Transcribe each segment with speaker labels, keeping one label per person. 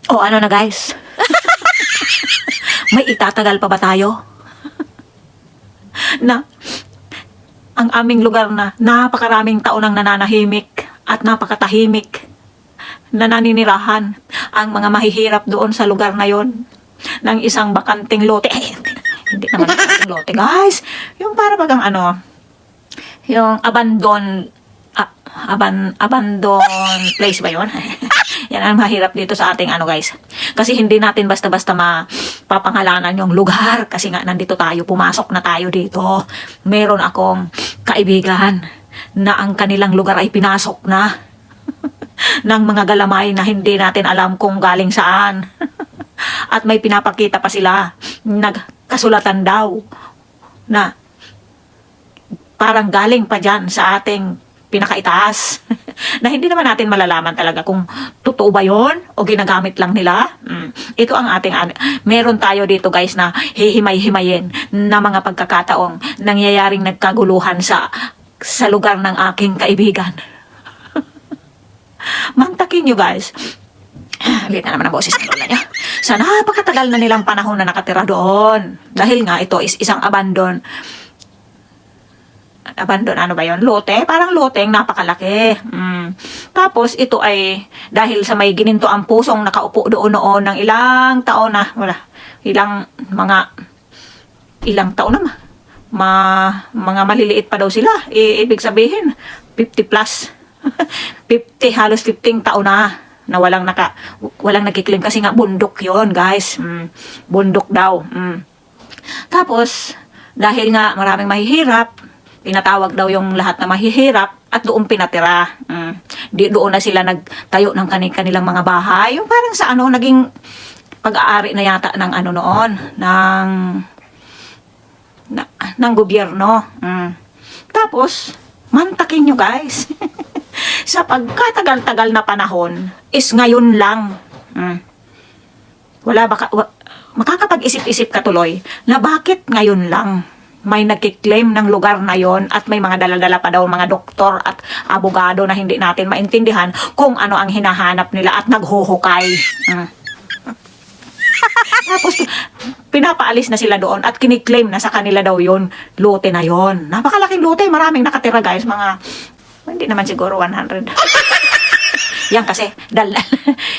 Speaker 1: O ano na guys? May itatagal pa ba tayo? Na ang aming lugar na napakaraming taon ang nananahimik at napakatahimik na naninirahan ang mga mahihirap doon sa lugar na yon ng isang bakanting lote. Hindi naman bakanting lote guys. Yung para bagang ano, yung abandon place ba yun? Yan ang mahirap dito sa ating ano guys. Kasi hindi natin basta-basta mapapangalanan yung lugar. Kasi nga nandito tayo, pumasok na tayo dito. Meron akong kaibigan na ang kanilang lugar ay pinasok na ng mga galamay na hindi natin alam kung galing saan. At may pinapakita pa sila, nagkasulatan daw na parang galing pa dyan sa ating pinakaitaas. Na hindi naman natin malalaman talaga kung totoo ba yon o ginagamit lang nila. Ito ang ating meron tayo dito guys na hihimay-himayin na mga pagkakataong nangyayaring nagkaguluhan sa lugar ng aking kaibigan. Mantakin nyo guys. Liit na naman ang boses ng lola nyo. Sa napakatagal na nilang panahon na nakatira doon. Dahil nga ito is isang abandon ano ba yon? Lote? Parang loteng napakalaki. Tapos ito ay dahil sa may gininto ang pusong nakaupo doon noon ng ilang taon na, ilang taon na mga maliliit pa daw sila. Ibig sabihin 50 plus 50 halos 15 taon na walang nagkiklaim kasi nga bundok yon guys. Bundok daw. Tapos dahil nga maraming mahihirap, pinatawag daw yung lahat na mahihirap at doon pinatira. Doon na sila nagtayo ng kanilang mga bahay. Yung parang sa ano, naging pag-aari na yata ng ano noon, ng gobyerno. Tapos, mantakin nyo guys. Sa pagkatagal-tagal na panahon, is ngayon lang. Makakapag-isip-isip ka tuloy na bakit ngayon lang may nagkiklaim ng lugar na yon at may mga dala-dala pa daw mga doktor at abogado na hindi natin maintindihan kung ano ang hinahanap nila at naghuhukay. Tapos pinapaalis na sila doon at kiniklaim na sa kanila daw yon, lote na yon. Napakalaking lote, maraming nakatira guys, mga hindi naman siguro 100. Yan kasi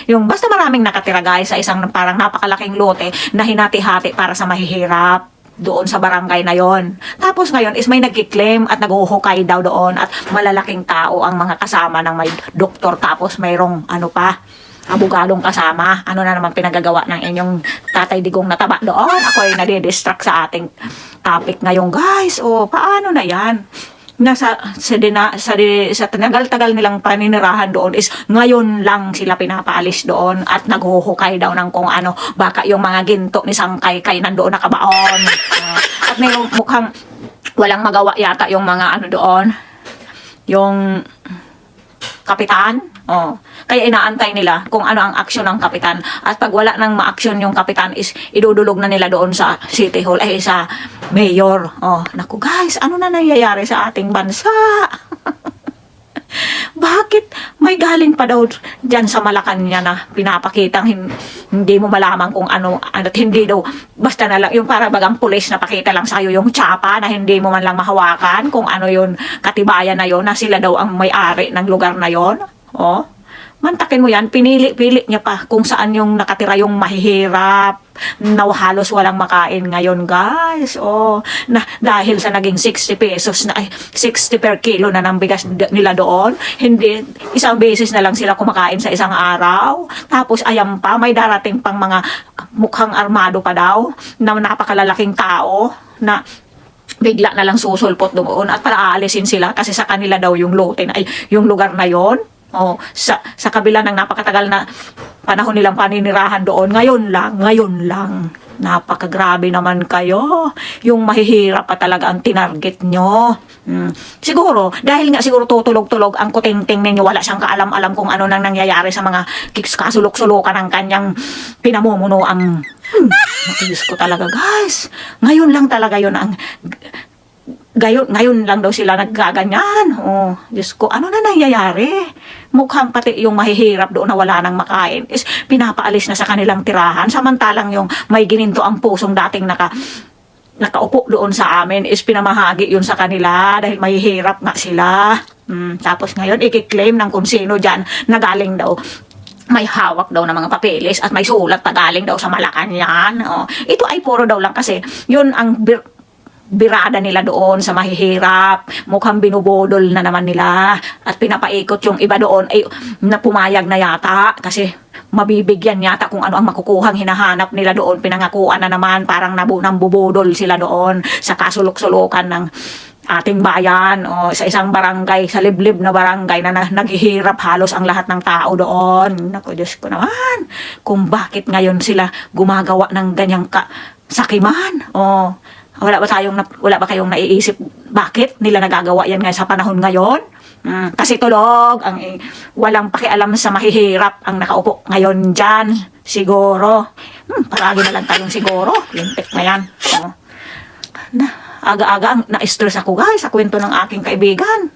Speaker 1: yung basta maraming nakatira guys sa isang parang napakalaking lote na hinati-hati para sa mahihirap doon sa barangay na yon. Tapos ngayon is may nagkiklaim at naghuhukay daw doon at malalaking tao ang mga kasama ng may doktor, tapos mayroong ano pa, abogadong kasama. Ano na naman pinagagawa ng inyong tatay digong nataba doon? Ako ay nadidistract sa ating topic ngayon guys. O paano na yan? Sa tagal-tagal nilang paninirahan doon is ngayon lang sila pinapaalis doon at naghuhukay daw ng kung ano, baka yung mga ginto ni Sangkay nandoon nakabaon. At may mukhang walang magawa yata yung mga ano doon, yung kapitan. Kaya inaantay nila kung ano ang aksyon ng kapitan. At pag wala nang ma-aksyon yung kapitan is idudulog na nila doon sa City Hall, ay sa mayor. Naku guys, ano na nangyayari sa ating bansa? Bakit may galing pa daw dyan sa Malacanang na pinapakitang hindi mo malaman kung ano at hindi daw basta na lang yung para bagang pulis na pakita lang sa'yo yung tsapa na hindi mo man lang mahawakan kung ano yun, katibayan na yon na sila daw ang may-ari ng lugar na yon. Mantakin mo yan, pinili niya pa kung saan yung nakatira yung mahihirap na halos walang makain ngayon guys. Na dahil sa naging 60 pesos na 60 per kilo na ng bigas nila doon, hindi isang beses na lang sila kumakain sa isang araw. Tapos ayan pa, may darating pang mga mukhang armado pa daw na napakalalaking tao na bigla na lang susulpot doon at para aalisin sila kasi sa kanila daw yung lote na yung lugar na yon. Sa kabila ng napakatagal na panahon nilang paninirahan doon, ngayon lang. Napakagrabe naman kayo. Yung mahihirap pa talaga ang tinarget nyo. Siguro, dahil nga siguro tutulog-tulog ang kutingting ninyo, wala siyang kaalam-alam kung ano nang nangyayari sa mga kasulok-sulukan ng kanyang pinamumuno ang Diyos ko talaga guys. Ngayon lang talaga yon ang ngayon lang daw sila nagkaganyan. Oh, Diyos ko, ano na nangyayari? Mukhang pati yung mahihirap doon na wala nang makain is pinapaalis na sa kanilang tirahan. Samantalang yung may gininto ang pusong dating nakaupo doon sa amin is pinamahagi yun sa kanila dahil mahihirap nga sila. Tapos ngayon, ikiklaim ng kung sino dyan na galing daw may hawak daw ng mga papeles at may sulat pa galing daw sa Malacanang. Oh, ito ay puro daw lang kasi yun ang birada nila doon sa mahihirap. Mukhang binubodol na naman nila at pinapaikot yung iba doon ay napumayag na yata kasi mabibigyan yata kung ano ang makukuhang hinahanap nila doon. Pinangakuan na naman, parang nambubodol sila doon sa kasulok-sulukan ng ating bayan o sa isang barangay, sa liblib na barangay na naghihirap halos ang lahat ng tao doon. Naku, Diyos ko naman, kung bakit ngayon sila gumagawa ng ganyang sakiman. Wala ba kayong naiisip bakit nila nagagawa yan ngayon sa panahon ngayon? Kasi tulog, walang pakialam sa mahihirap ang nakaupo ngayon dyan. Siguro. Paragi na lang tayong siguro. Lintik na yan. Aga-aga na-stress ako guys sa kwento ng aking kaibigan.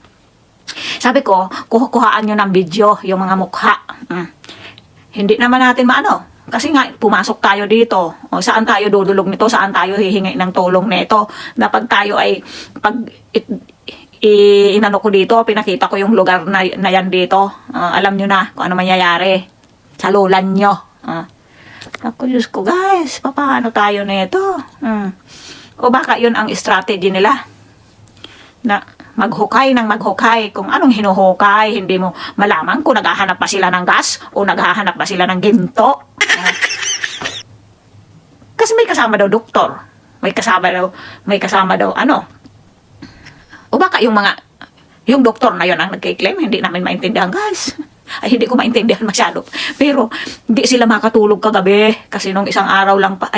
Speaker 1: Sabi ko, kuhaan nyo ng video yung mga mukha. Hindi naman natin maano. Kasi nga, pumasok tayo dito. Saan tayo dudulog nito? Saan tayo hihingi ng tulong nito? Na pag tayo ay, inano ko dito, pinakita ko yung lugar na yan dito. Alam nyo na kung ano mangyayari. Salulan nyo. Ako, Diyos ko guys, paano tayo nito? O baka yun ang strategy nila. Na maghukay ng maghukay. Kung anong hinuhukay, hindi mo malaman kung naghahanap pa sila ng gas o naghahanap pa sila ng ginto. Kasi may kasama daw doktor. May kasama daw ano. O baka yung doktor na yun ang nagkiklaim, hindi namin maintindihan guys. Ay, hindi ko maintindihan masyado. Pero, hindi sila makatulog kagabi. Kasi nung isang araw lang pa,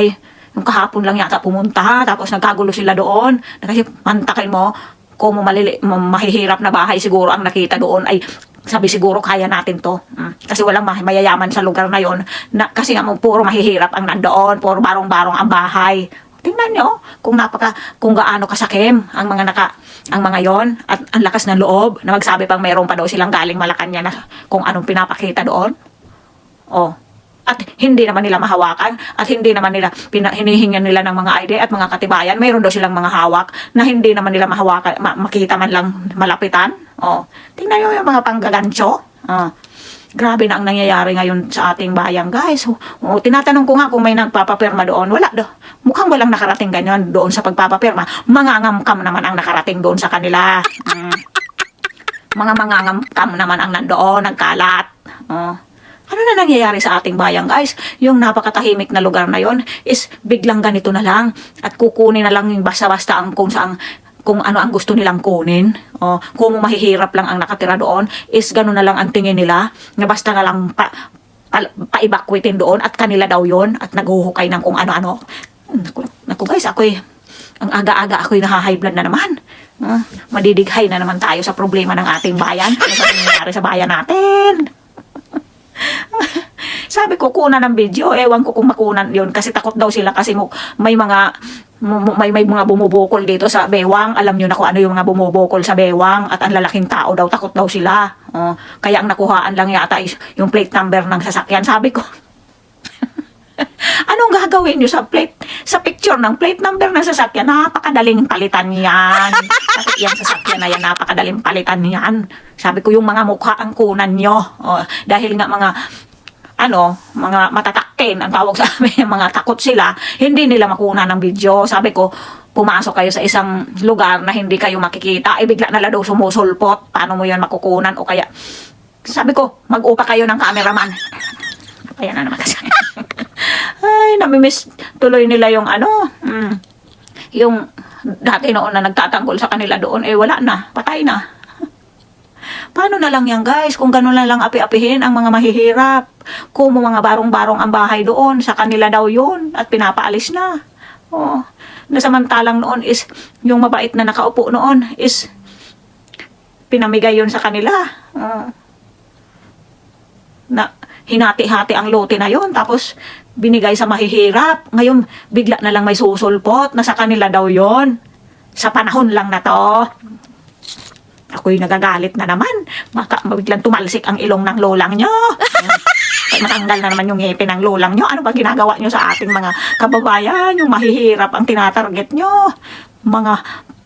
Speaker 1: yung kahapon lang yata pumunta. Tapos nagkagulo sila doon. Kasi mantakin mo, kung mahihirap na bahay siguro ang nakita doon ay sabi siguro kaya natin to. Kasi walang mayayaman sa lugar na yon. Kasi nga puro mahihirap ang nandoon, puro barong-barong ang bahay. Tingnan nyo kung gaano kasakim ang mga yon at ang lakas ng loob na magsabi pang mayroon pa daw silang galing Malacanang na kung anong pinapakita doon. At hindi naman nila mahawakan at hindi naman nila hinihingan nila ng mga ID at mga katibayan. Mayroon daw silang mga hawak na hindi naman nila mahawakan, makita man lang malapitan. Tingnan nyo yung mga panggagancho. Grabe na ang nangyayari ngayon sa ating bayan, guys. Tinatanong ko nga kung may nagpapapirma doon. Wala daw. Mukhang walang nakarating ganyan doon sa pagpapapirma. Mangangamkam naman ang nakarating doon sa kanila. Mga mangangamkam naman ang nandoon, nagkalat. Ano na nangyayari sa ating bayan, guys? Yung napakatahimik na lugar na yon is biglang ganito na lang at kukunin na lang yung basta-basta ang kung ano ang gusto nilang kunin. Kung mahihirap lang ang nakatira doon is gano'n na lang ang tingin nila na basta na lang pa-evacuatein doon at kanila daw yon at naghuhukay ng kung ano-ano. Naku guys, ang aga-aga ako'y naha-high blood na naman. Madidighay na naman tayo sa problema ng ating bayan. Ano ba nangyayari sa bayan natin? Sabi ko, kunan ng video. Ewan ko kung makunan yun. Kasi takot daw sila kasi may mga bumubukol dito sa bewang. Alam nyo na kung ano yung mga bumubukol sa bewang. At ang lalaking tao daw, takot daw sila. Kaya ang nakuhaan lang yata is yung plate number ng sasakyan. Sabi ko, anong gagawin nyo sa picture ng plate number ng sasakyan? Napakadaling palitan yan. Kasi yan sasakyan na yan, napakadaling palitan yan. Sabi ko, yung mga mukha ang kunan nyo. Dahil nga mga matatakin ang tawag sa amin, mga takot sila, hindi nila makunan ng video. Sabi ko, pumasok kayo sa isang lugar na hindi kayo makikita, bigla na daw sumusulpot. Paano mo yan makukunan? O kaya, sabi ko, mag-upa kayo ng cameraman. Ayan na naman kasi. Ay, namimiss tuloy nila yung yung dati noon na nagtatanggol sa kanila doon, wala na, patay na. Paano na lang yan guys, kung gano'n na lang api-apihin ang mga mahihirap, kung mga barong-barong ang bahay doon, sa kanila daw yun, at pinapaalis na. Nasamantalang noon is, yung mabait na nakaupo noon is, pinamigay yun sa kanila. Na hinati-hati ang lote na yun, tapos binigay sa mahihirap. Ngayon, bigla na lang may susulpot na sa kanila daw yun. sa panahon lang na to. Ako'y nagagalit na naman. Baka biglang tumalsik ang ilong ng lolang nyo. Matanggal na naman yung ngipin ng lolang nyo. Ano ba ginagawa nyo sa ating mga kababayan? Yung mahihirap ang tinatarget nyo. Mga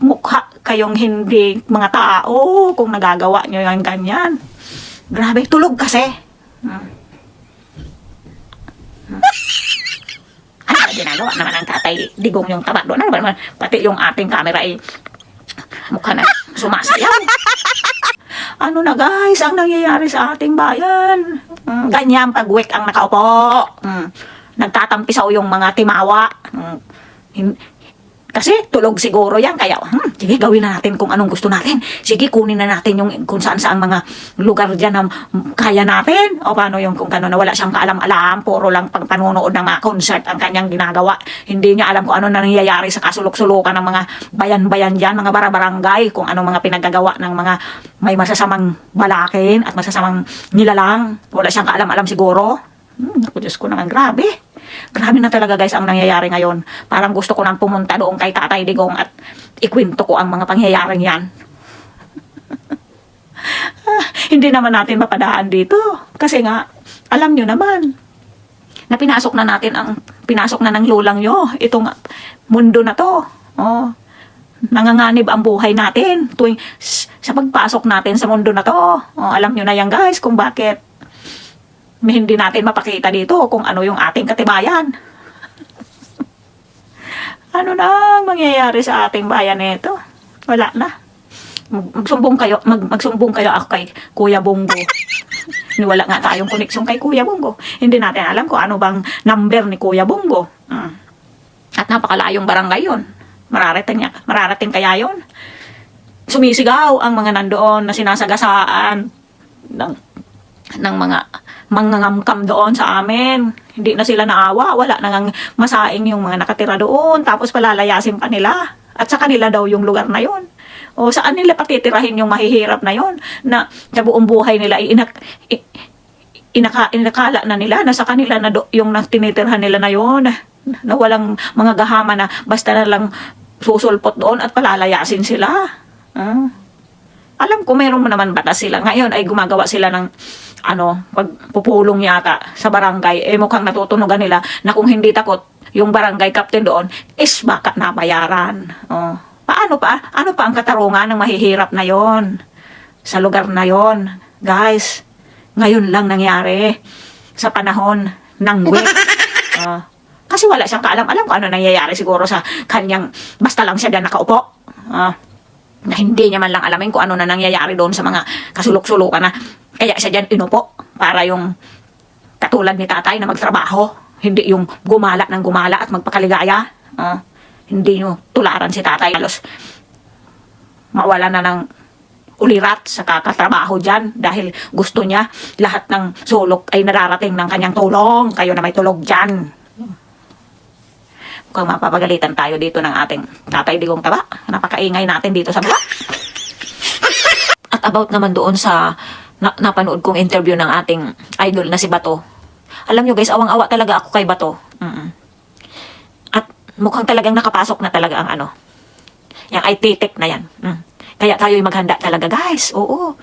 Speaker 1: mukha kayong hindi mga tao kung nagagawa nyo yung ganyan. Grabe, tulog kasi. Ano ba ginagawa naman ng Tatay Digong yung taba doon? Ano ba naman? Pati yung ating camera ay mukha na sumasayaw. Ano na guys, ang nangyayari sa ating bayan? Ganyan pag-week ang nakaupo. Nagtatampisaw yung mga timawa. Kasi tulog siguro yan. Kaya, sige, gawin na natin kung anong gusto natin. Sige, kunin na natin yung kung saan-saan mga lugar dyan na kaya natin. O paano yung kung gano'n na wala siyang kaalam-alam. Puro lang pagpanonood ng mga concert ang kanyang ginagawa. Hindi niya alam kung ano na nangyayari sa kasulok-sulukan ng mga bayan-bayan dyan, mga barabarangay, kung anong mga pinagagawa ng mga may masasamang balakin at masasamang nilalang. Wala siyang kaalam-alam siguro. Naku, Diyos ko naman, grabe. Grabe na talaga guys ang nangyayari ngayon. Parang gusto ko nang pumunta doon kay Tatay Digong at ikwento ko ang mga pangyayaring yan. Hindi naman natin mapadaan dito. Kasi nga, alam nyo naman, na pinasok na ng lulang nyo itong mundo na to. Oh, nanganganib ang buhay natin tuwing sa pagpasok natin sa mundo na to. Oh, alam nyo na yan guys kung bakit hindi natin mapakita dito kung ano yung ating katibayan. Ano na mangyayari sa ating bayan nito? Wala na. Magsumbong kayo ako kay Kuya Bongo. Wala nga tayong koneksyon kay Kuya Bongo. Hindi natin alam kung ano bang number ni Kuya Bongo. At napakalayong barangay yun. Mararating kaya yun? Sumisigaw ang mga nandoon na sinasagasaan ng mga mangangamkam doon sa amin. Hindi na sila naawa. Wala nang masaing yung mga nakatira doon. Tapos palalayasin pa nila. At sa kanila daw yung lugar na yon. O saan nila patitirahin yung mahihirap na yon? Na sa buong buhay nila inakala na nila na sa kanila na yung tinitirhan nila na yon. Na walang mga gahama na basta na lang susulpot doon at palalayasin sila. Alam ko mayroon mo naman batas sila. Ngayon ay gumagawa sila ng pagpupulong yata sa barangay. Mukhang natutunugan nila na kung hindi takot yung barangay captain doon is baka nabayaran. Paano pa? Ano pa ang katarungan ng mahihirap na yon sa lugar na yon? Guys, ngayon lang nangyari sa panahon ng week. Kasi wala siyang kaalam-alam kung ano nangyayari siguro sa kanyang basta lang siya dyan nakaupo. Na hindi niya man lang alamin kung ano na nangyayari doon sa mga kasulok-sulukan na kaya siya dyan inupo para yung katulad ni tatay na magtrabaho, hindi yung gumala ng gumala at magpakaligaya. Hindi nyo tularan si tatay halos mawala na ng ulirat sa kakatrabaho dyan dahil gusto niya lahat ng sulok ay nararating ng kanyang tulong. Kayo na may tulog dyan. Mukhang mapapagalitan tayo dito ng ating Tatay Digong taba. Napakaingay natin dito sa baba. At about naman doon sa napanood kong interview ng ating idol na si Bato. Alam nyo guys, awang-awa talaga ako kay Bato. At mukhang talagang nakapasok na talaga ang yung IT tech na yan. Kaya tayo'y maghanda talaga guys. Oo.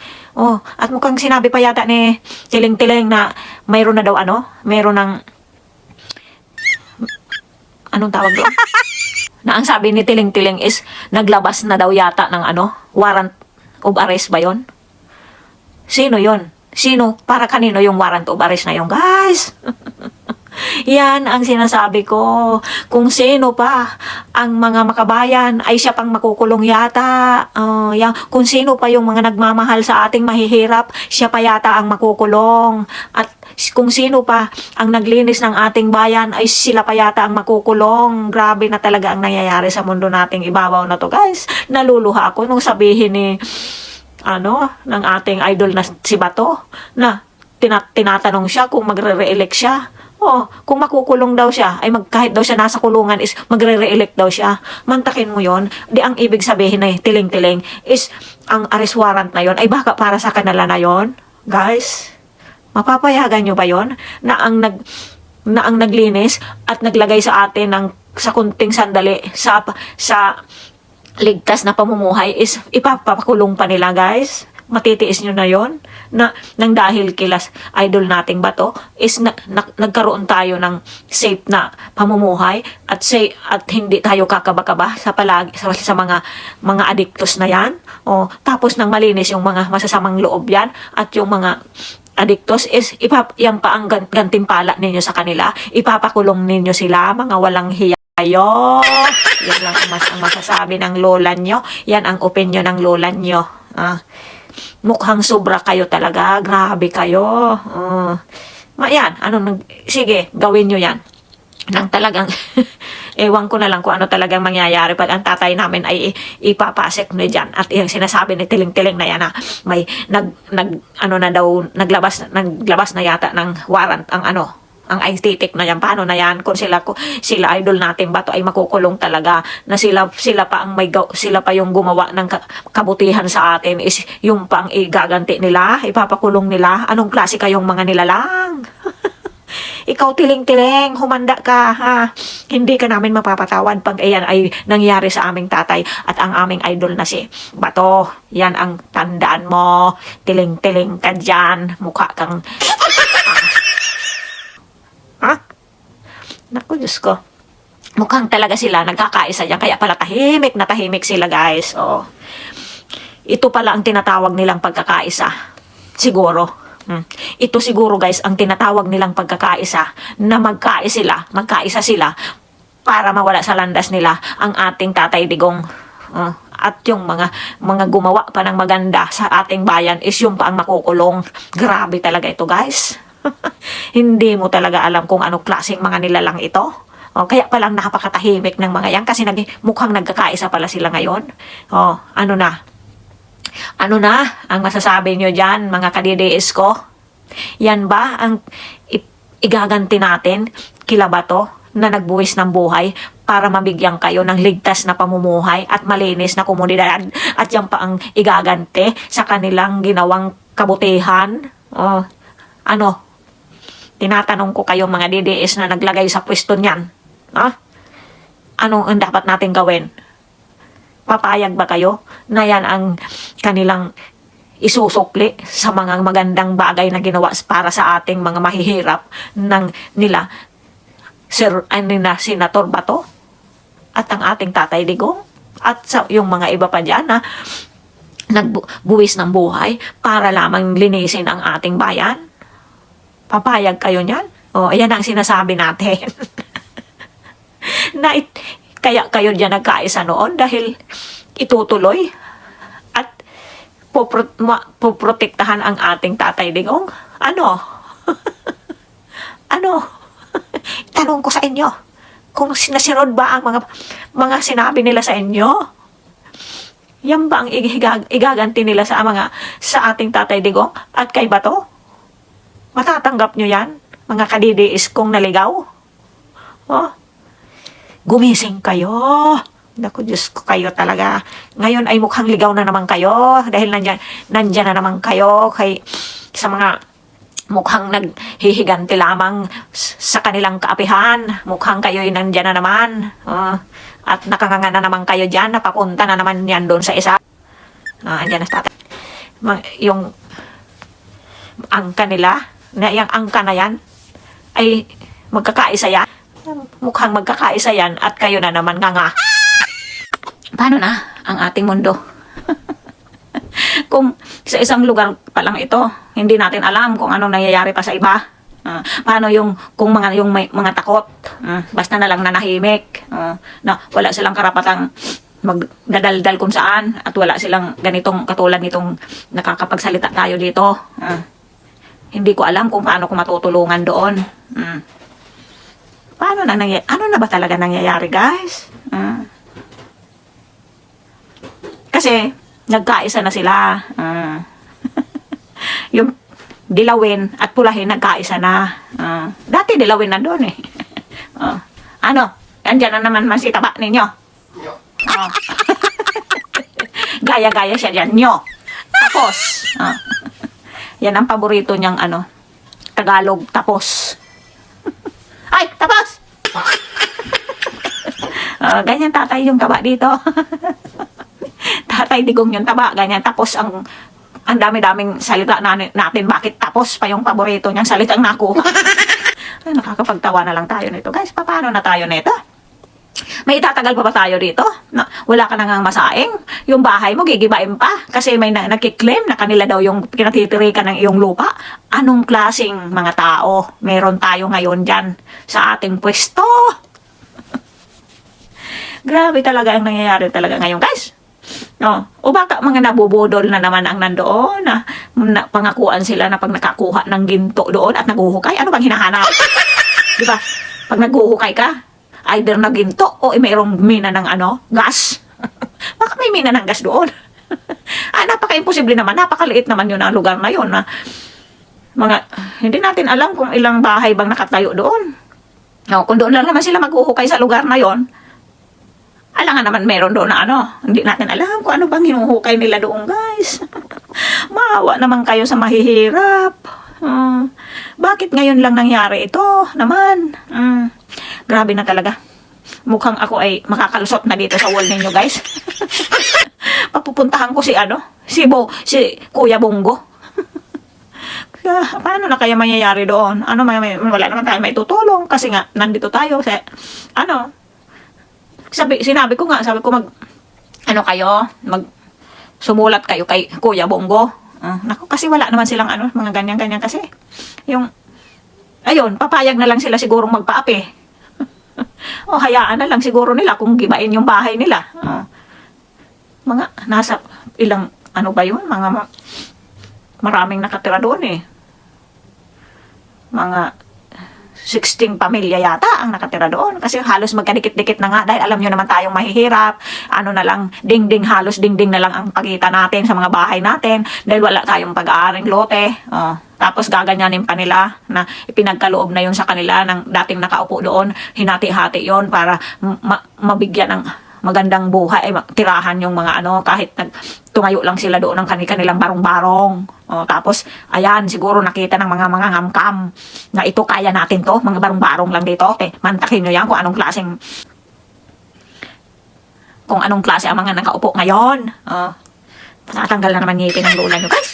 Speaker 1: At mukhang sinabi pa yata ni Tiling-Tiling na mayroon na daw mayroon ng anong tawag doon? Na ang sabi ni Tiling-Tiling is naglabas na daw yata ng warrant of arrest ba yon? Sino yon? Sino? Para kanino yung warrant of arrest na yon, guys? Yan ang sinasabi ko. Kung sino pa ang mga makabayan ay siya pang makukulong yata. Kung sino pa yung mga nagmamahal sa ating mahihirap, siya pa yata ang makukulong. At kung sino pa ang naglinis ng ating bayan ay sila pa yata ang makukulong. Grabe na talaga ang nangyayari sa mundo nating ibabaw na to guys. Naluluha ako nung sabihin ni ng ating idol na si Bato na tinatanong siya kung magre-re-elect siya. Kung makukulong daw siya, ay kahit daw siya nasa kulungan is magre-re-elect daw siya. Mantakin mo yon. Di ang ibig sabihin na Tiling-Tiling is ang arrest warrant na yon ay baka para sa kanila na yon. Guys, mapapayagan nyo ba yon? Na ang naglinis at naglagay sa atin sa kunting sandali sa ligtas na pamumuhay is ipapakulong pa nila, guys. Matitiis nyo na yon na nang dahil kilas idol nating bato is nagkaroon tayo ng safe na pamumuhay at hindi tayo kakaba-kaba sa sa mga adiktos na yan. O tapos nang malinis yung mga masasamang loob yan at yung mga adiktos is yan pa ang gantimpala ninyo sa kanila. Ipapakulong ninyo sila, mga walang hiya kayo. Yan lang ang masasabi ng lola nyo. Yan ang opinion ng lola nyo. Mukhang sobra kayo talaga. Grabe kayo. Yan. Sige, gawin nyo yan. Nang talagang, ewan ko na lang kung ano talagang mangyayari pag ang tatay namin ay ipapasek na dyan. At yung sinasabi ni Tiling-Tiling na yan na may naglabas na yata ng warrant ang aesthetic na yan. Paano na yan? Kung sila idol natin ba to ay makukulong talaga na sila pa yung gumawa ng kabutihan sa atin is yung pang igaganti nila, ipapakulong nila. Anong klase kayong mga nilalang? Ikaw Tiling-Tiling, humanda ka ha. Hindi ka namin mapapatawad pag iyan ay nangyari sa aming tatay at ang aming idol na si Bato. Yan ang tandaan mo. Tiling-Tiling ka dyan. Mukha kang naku, Diyos ko. Mukhang talaga sila nagkakaisa yan. Kaya pala tahimik na tahimik sila, guys. Ito pala ang tinatawag nilang pagkakaisa. Siguro. Ito siguro, guys, ang tinatawag nilang pagkakaisa na magkaisa sila para mawala sa landas nila ang ating Tatay Digong. At yung mga gumawa pa ng maganda sa ating bayan is yung pa ang makukulong. Grabe talaga ito, guys. Hindi mo talaga alam kung anong klaseng mga nilalang ito. Kaya palang napakatahimik ng mga yan kasi mukhang nagkakaisa pala sila ngayon. Ano na ang masasabi nyo dyan, mga kadidiis ko? Yan ba ang igaganti natin kila Bato na nagbuwis ng buhay para mabigyan kayo ng ligtas na pamumuhay at malinis na komunidad at yan pa ang igaganti sa kanilang ginawang kabutihan? Tinatanong ko kayo mga DDS na naglagay sa pwesto niyan. Ano ang dapat natin gawin? Papayag ba kayo na yan ang kanilang isusukli sa mga magandang bagay na ginawa para sa ating mga mahihirap nila Senator Bato at ang ating Tatay Digong at yung mga iba pa dyan na nagbuwis ng buhay para lamang linisin ang ating bayan? Papayag kayo niyan? Ayan ang sinasabi natin. Kaya kayo dyan nagkaisa noon dahil itutuloy at poprotektahan ang ating Tatay Digong. Ano? Tanong ko sa inyo, kung sinasunod ba ang mga sinabi nila sa inyo? Yan ba ang igaganti nila sa ating Tatay Digong at kay Bato? Matatanggap nyo yan, mga kadidiis kong naligaw? Gumising kayo. Naku, Diyos ko kayo talaga. Ngayon ay mukhang ligaw na naman kayo dahil nandyan na naman kayo sa mga mukhang naghihiganti lamang sa kanilang kaapihan. Mukhang kayo ay nandyan na naman. At nakanganga na naman kayo dyan. Napapunta na naman yan doon sa isa. Andyan na tatay. Yung angka nila, yung angka na yan, ay magkakaisa yan. Mukhang magkakaisa yan at kayo na naman nga. Paano na ang ating mundo? Kung sa isang lugar pa lang ito, hindi natin alam kung anong nangyayari pa sa iba. Paano kung may mga takot, basta na lang nanahimik, na wala silang karapatang magdadaldal kung saan at wala silang katulad nitong nakakapagsalita tayo dito. Hindi ko alam kung paano ko matutulungan doon. Ano na ba talaga nangyayari, guys? Kasi nagkaisa na sila. Yung dilawin at pulahin nagkaisa na. Dati dilawin na doon eh. Andyan na naman si taba ninyo. Gaya-gaya siya dyan. Nyo. Tapos. Yan ang paborito niyang Tagalog, tapos. Ay, tapos! Ganyan tatay yung taba dito. hatay digong yung taba, ganyan. Tapos ang dami-daming salita natin, bakit tapos pa yung paborito niyang salitang nakuha. Ay, nakakapagtawa na lang tayo nito. Guys, paano na tayo nito? May itatagal pa ba tayo dito? Na, wala ka nang masaing? Yung bahay mo, gigibain pa? Kasi may nagkiklaim na kanila daw yung kinatitirikan ng iyong lupa. Anong klaseng mga tao meron tayo ngayon dyan sa ating pwesto? Grabe talaga ang nangyayari talaga ngayon, guys. No. O baka mga nabubudol na naman ang nandoon na pangakuan sila na pag nakakuha ng ginto doon at naguhukay. Ano bang hinahanap? Di ba? Pag naguhukay ka, either na ginto o mayroong mina ng gas. Baka may mina ng gas doon. Napaka-imposible naman. Napakaliit naman yun ang lugar na yun. Na hindi natin alam kung ilang bahay bang nakatayo doon. No, kung doon lang naman sila maghuhukay sa lugar na yon, alangan naman meron doon na hindi natin alam kung ano bang hinuhukay nila doon, guys. Maawa naman kayo sa mahihirap. Bakit ngayon lang nangyari ito naman? Grabe na talaga. Mukhang ako ay makakalusot na dito sa wall ninyo, guys. Papupuntahan ko si Kuya Bongo. Paano na kaya mangyayari doon? Wala naman tayo may tutulong kasi nga nandito tayo. Sinabi ko sumulat kayo kay Kuya Bongo. Naku, kasi wala naman silang mga ganyan-ganyan kasi. Papayag na lang sila sigurong magpaapi. O hayaan na lang siguro nila kung gibain yung bahay nila. Mga nasa ilang maraming nakatira doon eh. Mga 16 pamilya yata ang nakatira doon kasi halos magkadikit-dikit na nga dahil alam nyo naman tayong mahihirap, halos dingding na lang ang pagitan natin sa mga bahay natin dahil wala tayong pag-aaring lote. Tapos gaganyanin pa nila na ipinagkaloob na yun sa kanila ng dating nakaupo doon, hinati-hati yon para mabigyan ng magandang buhay, tirahan yung mga kahit tumayo lang sila doon ng kanilang barong-barong. Tapos, ayan, siguro nakita ng mga ngamkam na ito, kaya natin to, mga barong-barong lang dito. Mantakin nyo yan kung anong klase ang mga nakaupo ngayon. Natanggal na naman ngipin ng lola nyo, guys.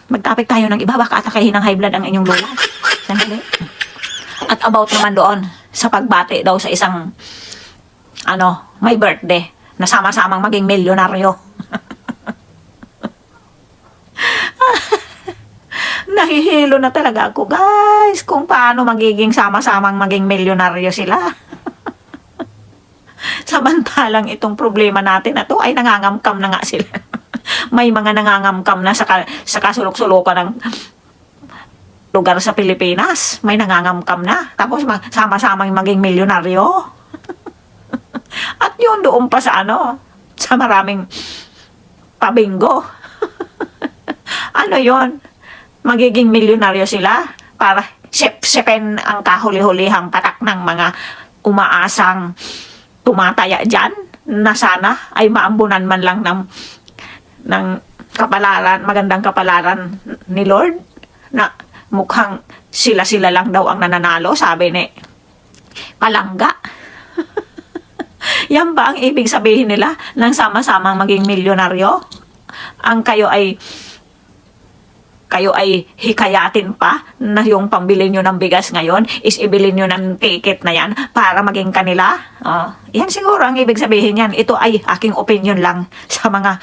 Speaker 1: Magtapik tayo ng iba, baka atakahin ng high blood ang inyong lola. Sandali. At about naman doon, sa pagbati daw sa isang may birthday na sama-samang maging milyonaryo. Nahihilo na talaga ako, guys, kung paano magiging sama-samang maging milyonaryo sila. Samantalang itong problema natin na to ay nangangamkam na nga sila. May mga nangangamkam na sa kasulok-sulukan ng lugar sa Pilipinas. May nangangamkam na. Tapos sama-samang maging milyonaryo. At yun doon pa sa maraming pabingo. Yon? Magiging milyonaryo sila para sip-sipin ang kahuli-hulihang patak ng mga umaasang tumataya dyan na sana ay maambunan man lang ng kapalaran, magandang kapalaran ni Lord na mukhang sila lang daw ang nananalo, sabi ni Palangga. Yan ba ang ibig sabihin nila ng sama-samang maging milyonaryo? Ang kayo ay hikayatin pa na yung pambili nyo ng bigas ngayon is ibili nyo ng ticket na yan para maging kanila. Yan siguro ang ibig sabihin yan. Ito ay aking opinion lang sa mga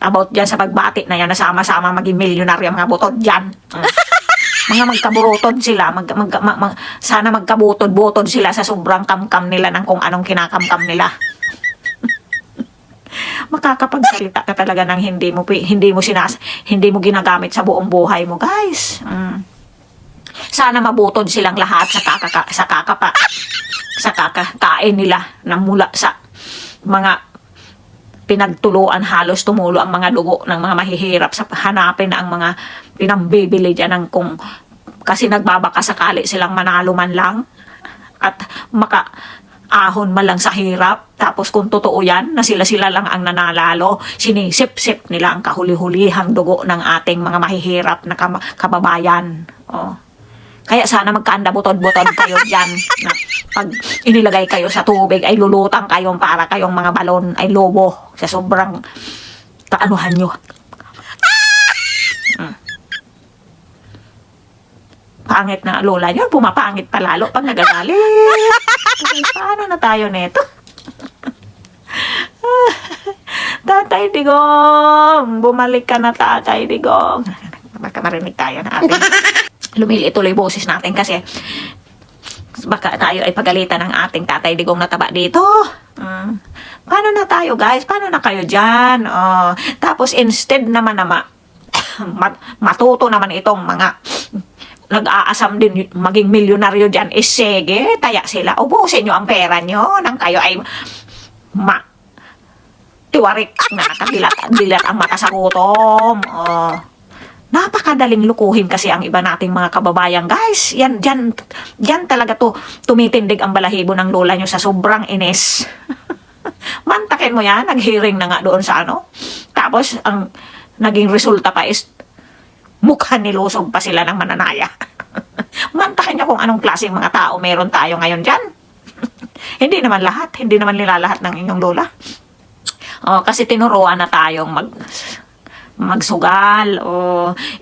Speaker 1: about dyan sa pagbati na yan na sama-sama maging milyonaryo, mga butod dyan. Mga magkaburutod sila, sana magkabutod-butod sila sa sobrang kamkam nila ng kung anong kinakamkam nila. Makakapagsalita ka talaga ng hindi mo ginagamit sa buong buhay mo, guys. Sana mabutod silang lahat sa kakakain nila na mula sa mga pinagtuluan, halos tumulo ang mga dugo ng mga mahihirap sa hanapin ang mga pinambibili dyan kasi nagbabaka sakali silang manalo man lang at makaahon man lang sa hirap. Tapos kung totoo yan na sila lang ang nanalalo, sinisip-sip nila ang kahuli-hulihang dugo ng ating mga mahihirap na kababayan. Kaya sana magkanda butod-butod kayo dyan na pag inilagay kayo sa tubig ay lulutang kayong para kayong mga balon ay lobo sa sobrang kaanuhan nyo. Pangit na lola nyo, pumapangit pa lalo pag nagagalit. Paano na tayo neto? Tatay Digong, bumalik ka na Tatay Digong. Baka marinig tayo na ating lumili tuloy boses natin kasi baka tayo ay pagalitan ng ating Tatay Digong na taba dito. Paano na tayo guys? Paano na kayo dyan? Tapos instead naman matuto naman itong mga nag-aasam din maging milyonaryo dyan, sige, taya sila. Ubusin nyo ang pera nyo nang kayo ay tiwarik na nakadilat ang mata sa gutom. Napakadaling lukuhin kasi ang iba nating mga kababayan, guys. Yan talaga tumitindig ang balahibo ng lola nyo sa sobrang ines. Mantakin mo yan, nag-hearing na nga doon sa ano. Tapos, ang naging resulta pa is mukha nilusog pa sila ng mananaya. Mantakin nyo kung anong klaseng mga tao meron tayo ngayon dyan. Hindi naman lahat. Hindi naman nila lahat ng inyong lola. Kasi tinuruan na tayong magsugal.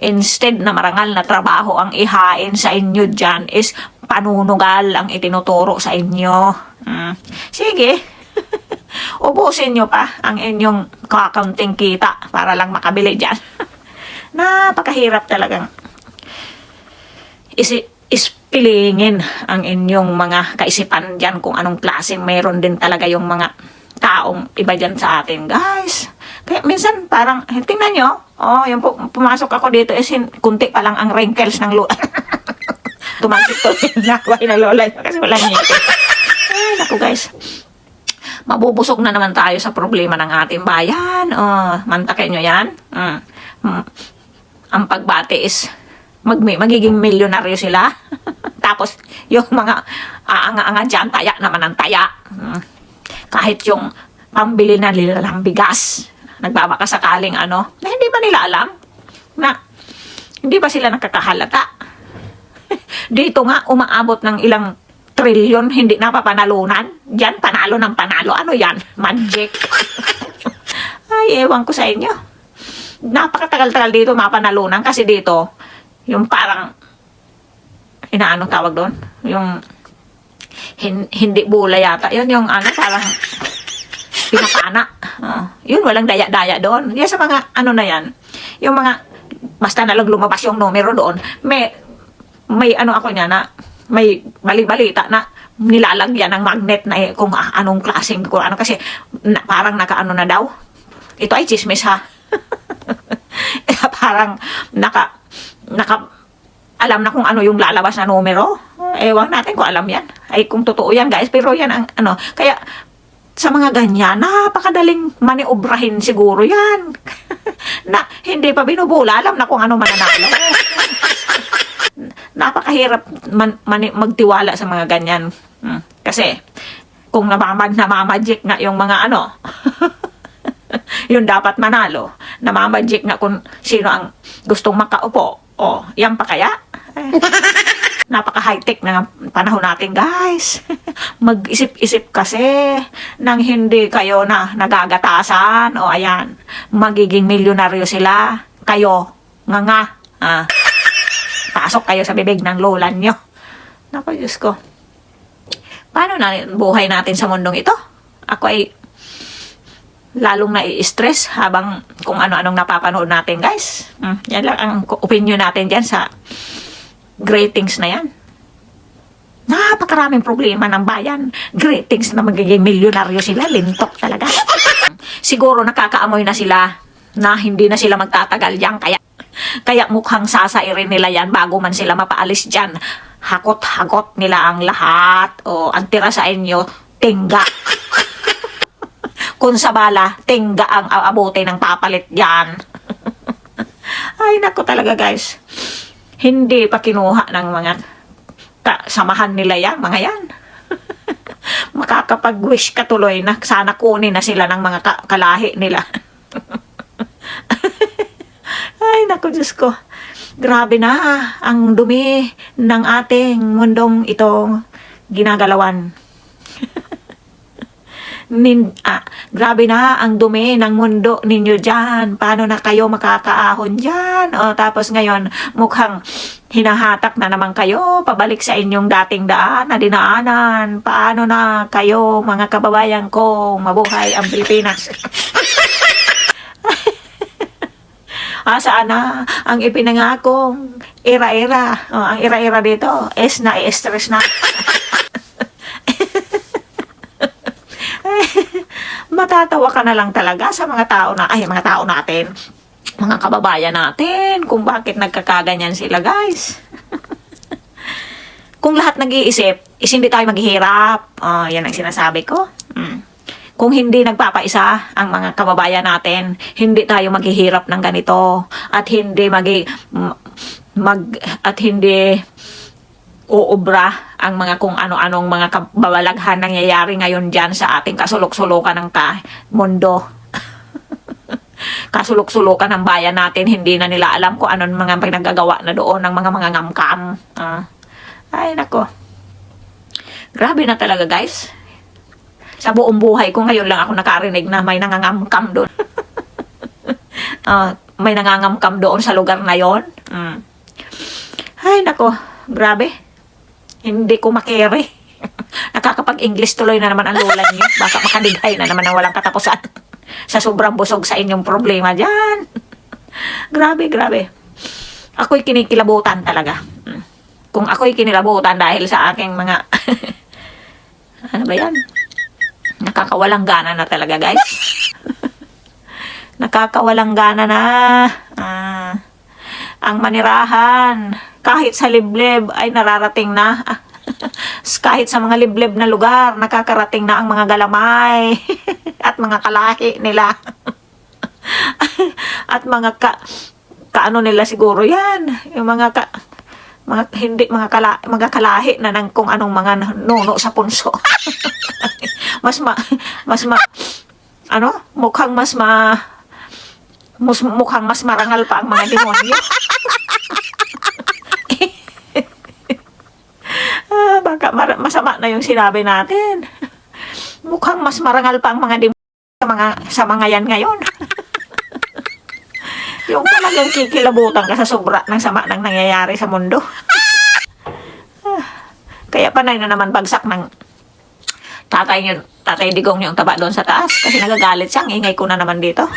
Speaker 1: Instead na marangal na trabaho ang ihain sa inyo dyan is panunugal ang itinuturo sa inyo. Sige. Ubusin nyo pa ang inyong kakaunting kita para lang makabili dyan. Napakahirap talagang ispilingin ang inyong mga kaisipan dyan kung anong klaseng meron din talaga yung mga taong iba dyan sa atin, guys. Kaya minsan parang, tingnan nyo, yung pumasok ako dito is kunti pa lang ang wrinkles ng lola. Tumansik to na ng lola kasi wala niya. Ay, naku guys. Mabubusog na naman tayo sa problema ng ating bayan. Mantakin nyo yan. Ang pagbati is magiging milyonaryo sila. Tapos yung mga aanga-anga dyan, taya naman ang taya. Kahit yung pambili na nila ng bigas, nagbabaka sakaling na hindi ba nila alam na hindi ba sila nakakahalata. Dito nga umaabot ng ilang trilyon, hindi napapanalunan. Diyan panalo ng panalo. Ano yan? Magic. Ay, ewan ko sa inyo. Napakatagal-tagal dito mapanalunan kasi dito yung parang tawag doon yung hindi bula yata yun, yung parang pinapana. Yun, walang daya-daya doon. Yan sa mga na yan, yung mga basta nalang lumabas yung numero doon, may ako niya na may bali-balita na nilalagyan ng magnet na kung anong klaseng kasi parang naka na daw. Ito ay chismis ha. Parang alam na kung ano yung lalabas na numero. Ewan natin kung alam yan. Ay kung totoo yan guys. Pero yan ang kaya sa mga ganyan, napakadaling maniobrahin siguro yan. Na hindi pa binubula. Alam na kung ano mananalo. Napakahirap magtiwala sa mga ganyan. Kasi kung namamagic nga yung mga yung dapat manalo, namamagic nga kung sino ang gustong makaupo. Yan pa kaya? Napaka-high-tech na panahon natin, guys. Mag-isip-isip kasi nang hindi kayo na nagagatasan. Ayan, magiging milyonaryo sila. Kayo, nga. Pasok kayo sa bibig ng lola nyo. Naku, Diyos ko. Paano na buhay natin sa mundong ito? Ako ay lalong nai-stress habang kung ano-anong napapanood natin, guys. Yan lang ang opinion natin dyan sa greetings na yan. Napakaraming problema ng bayan. Greetings na magiging milyonaryo sila. Lintok talaga. Siguro nakakaamoy na sila na hindi na sila magtatagal dyan. Kaya mukhang sasairin nila yan bago man sila mapaalis dyan. Hakot-hakot nila ang lahat. Ang tira sa inyo, tingga. Kung sa bala, tingga ang abuti ng papalit dyan. Ay, naku talaga guys. Hindi pa kinuha ng mga samahan nila yan, mga yan. Makakapag-wish ka tuloy na sana kunin na sila ng mga kalahi nila. Ay, naku Diyos ko. Grabe na ang dumi ng ating mundong ito. ginagalawan. Grabe na ang dumi ng mundo ninyo dyan. Paano na kayo makakaahon dyan? O, tapos ngayon, mukhang hinahatak na naman kayo pabalik sa inyong dating daan na dinaanan. Paano na kayo, mga kababayan ko, mabuhay ang Pilipinas? Saan na ang ipinangakong ira-ira? Ang ira-ira dito, stress na. Matatawa ka na lang talaga sa mga tao natin, mga kababayan natin, kung bakit nagkakaganyan sila, guys. Kung lahat nag-iisip, hindi tayo maghihirap. Yan ang sinasabi ko. Kung hindi nagpapaisa ang mga kababayan natin, hindi tayo maghihirap ng ganito at hindi hindi uubra ang mga kung ano-anong mga kababalaghan nangyayari ngayon dyan sa ating kasulok-sulukan ng mundo. Kasulok-sulukan ng bayan natin, hindi na nila alam kung anong mga pinaggagawa na doon ng mga ngamkam. Ay, nako. Grabe na talaga, guys. Sa buong buhay ko ngayon lang ako nakarinig na may nangangamkam doon. May nangangamkam doon sa lugar na yon. Ay, nako. Grabe. Hindi ko makere. Nakakapag-English tuloy na naman ang lola niyo. Baka makadighay na naman ng walang katapusan. Sa sobrang busog sa inyong problema dyan. Grabe, grabe. Ako'y kinikilabutan talaga. Kung ako'y kinilabutan dahil sa aking mga... ano ba yan? Nakakawalang gana na talaga, guys. Nakakawalang gana na. Ang manirahan, kahit sa liblib ay nararating na. Kahit sa mga liblib na lugar, nakakarating na ang mga galamay at mga kalahi nila. At mga kaano nila siguro yan. Yung mga kalahi na ng kung anong mga nuno sa punso. Mukhang mas marangal pa ang mga demonyo. Baka masama na yung sinabi natin. Mukhang mas marangal pa ang mga demonyo sa mga yan ngayon. Yung talagang kikilabutan ka sa sobra ng sama ng nangyayari sa mundo. Kaya panay na naman bagsak ng tatay Digong yung taba doon sa taas. Kasi nagagalit siya. Ang ingay ko na naman dito.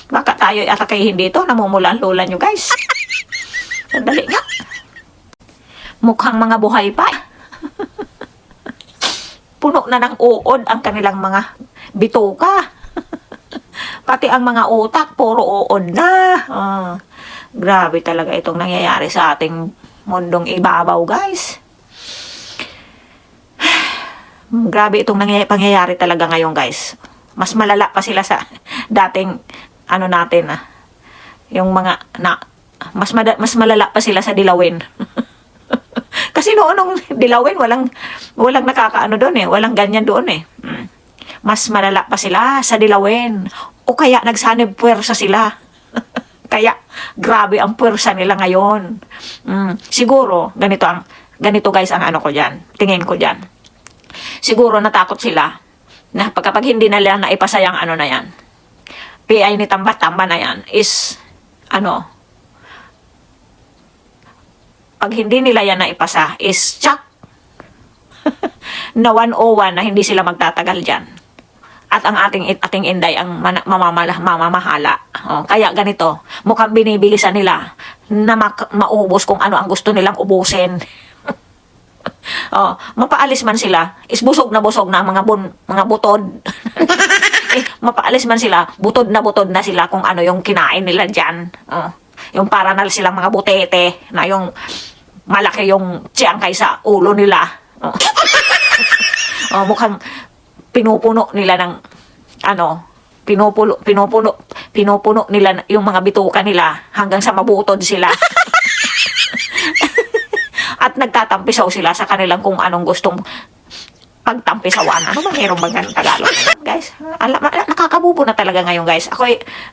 Speaker 1: Baka tayo atakayin dito. Namumula ang lola nyo, guys. Sandali nga. Mukhang mga buhay pa. Puno na ng uod ang kanilang mga bituka. Pati ang mga utak, puro uod na. Grabe talaga itong nangyayari sa ating mundong ibabaw, guys. Grabe itong pangyayari talaga ngayon, guys. Mas malala pa sila sa dating natin yung mga mas malala pa sila sa Dilawin. Kasi nung Dilawin walang nakakaano doon walang ganyan doon Mas malala pa sila sa Dilawin o kaya nagsanib puwersa sila. Kaya grabe ang puwersa nila ngayon. Siguro ganito guys ang ko diyan. Tingin ko diyan. Siguro natakot sila na kapag hindi nila naipasayang na yan. PI ni Tamba-Tamba na yan is pag hindi nila yan naipasa is tsak na 101 na hindi sila magtatagal dyan. At ang ating Inday ang mamamahala. Kaya ganito, mukhang binibilisan nila na maubos kung ano ang gusto nilang ubusin. Mapaalis man sila, is busog na ang mga butod. Mapaalis man sila, butod na sila kung ano yung kinain nila dyan. Yung para na silang mga butete, na yung malaki yung tiyang kaysa ulo nila. Mukhang pinupuno nila ng pinupuno nila yung mga bituka nila hanggang sa mabutod sila. At nagtatampisaw sila sa kanilang kung anong gustong pagtampisawan. Ano ba meron bang Tagalog? Guys, nakakabubo na talaga ngayon, guys.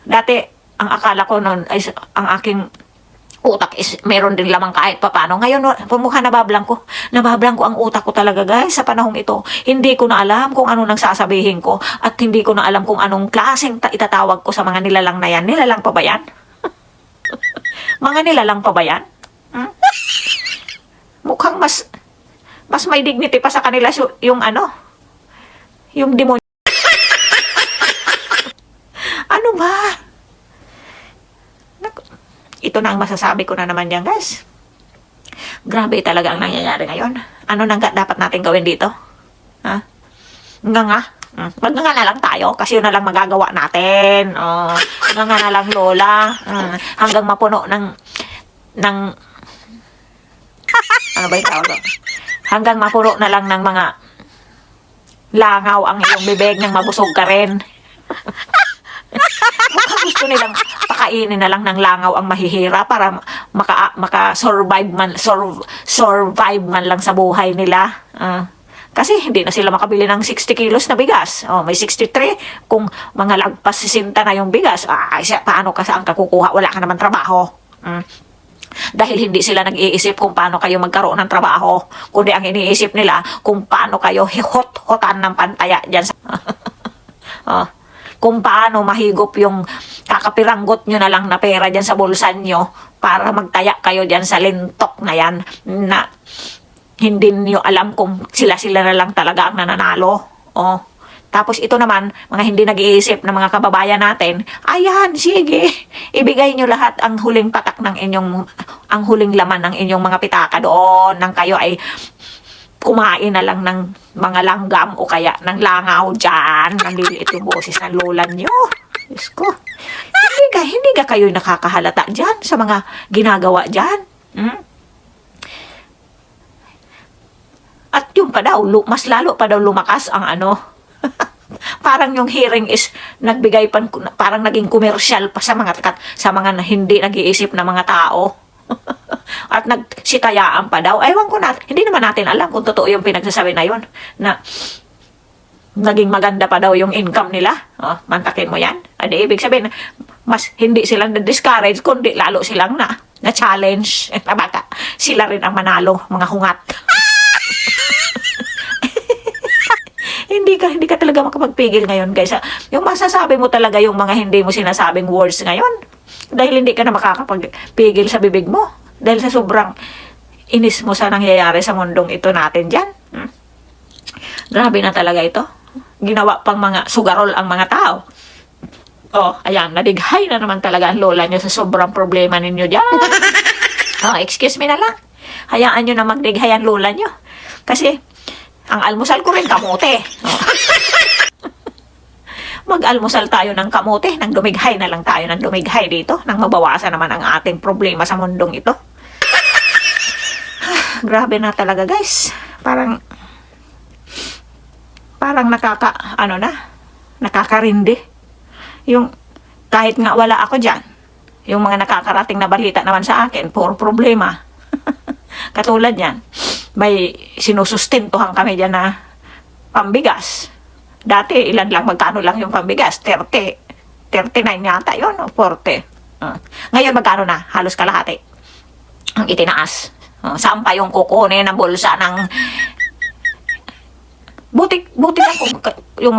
Speaker 1: Dati, ang akala ko noon ay ang aking utak is meron din lamang kahit papano. Ngayon, pumukha nabablang ko. Nabablang ko ang utak ko talaga, guys, sa panahong ito. Hindi ko na alam kung ano nang sasabihin ko at hindi ko na alam kung anong klaseng itatawag ko sa mga nilalang na yan. Nilalang pa ba yan? Mga nilalang pa ba yan? Hmm? Mukhang mas may dignity pa sa kanila yung yung demonyo. Ano ba? Ito na ang masasabi ko na naman yan, guys. Grabe talaga ang nangyayari ngayon. Ano nang dapat natin gawin dito? Ha? Nga. Magnganga na lang tayo kasi yun na lang magagawa natin. Nga na lang, Lola. Hanggang mapuno ng ano ba yung tawag doon? Hanggang mapuno na lang ng mga langaw ang iyong bibig nang mabusog ka rin. Mukhang gusto nilang pakainin na lang ng langaw ang mahihira para maka-survive man lang sa buhay nila. Kasi hindi na sila makabili ng 60 kilos na bigas. May 63. Kung mga lagpas 60 na yung bigas, paano ka saan ka kukuha? Wala ka naman trabaho. Dahil hindi sila nag-iisip kung paano kayo magkaroon ng trabaho, kundi ang iniisip nila kung paano kayo hot-hotan ng pantaya dyan sa kung paano mahigop yung kakapiranggot nyo na lang na pera dyan sa bulsa nyo para magtaya kayo dyan sa lintok na yan na hindi nyo alam kung sila na lang talaga ang nananalo. Tapos ito naman, mga hindi nag-iisip na mga kababayan natin, ayan, sige, ibigay nyo lahat ang huling patak ng ang huling laman ng inyong mga pitaka doon nang kayo ay kumain na lang ng mga langgam o kaya ng langaw dyan. Naliliit yung boses ng lola nyo. Diyos ko. Hindi ka kayo nakakahalata dyan sa mga ginagawa dyan. At yung pa daw, mas lalo pa daw lumakas ang parang yung hearing is nagbigay parang naging commercial pa sa mga hindi nag-iisip na mga tao. At nagsitayaan pa daw. Ewan ko na, hindi naman natin alam kung totoo yung pinagsasabi na yun. Na naging maganda pa daw yung income nila. Mantakin mo yan. Adi, ibig sabihin, mas hindi silang na-discourage, kundi lalo silang na-challenge. Baka sila rin ang manalo, mga hungat. Hindi ka talaga makapagpigil ngayon, guys. Yung masasabi mo talaga yung mga hindi mo sinasabing words ngayon. Dahil hindi ka na makakapagpigil sa bibig mo. Dahil sa sobrang inis mo sa nangyayari sa mundong ito natin dyan. Grabe na talaga ito. Ginawa pang mga sugarol ang mga tao. Ayan, nadighay na naman talaga ang lola nyo sa sobrang problema ninyo dyan. Excuse me na lang. Hayaan nyo na magdighay ang lola nyo. Kasi, ang almusal ko rin kamote. Mag-almusal tayo ng kamote, nang dumighay na lang tayo ng dumighay dito, nang mabawasan naman ang ating problema sa mundong ito. Grabe na talaga, guys. Parang nakakarindi. Yung, kahit nga wala ako dyan, yung mga nakakarating na balita naman sa akin, puro problema. Katulad yan, may sinusustentuhan kami dyan na pambigas. Dati, ilan lang, magkano lang yung pambigas? 39 yata yun, o 40. Ngayon, magkano na? Halos kalahati. Ang itinaas. Saan pa yung kukunin ng bulsa ng... Buti lang kung yung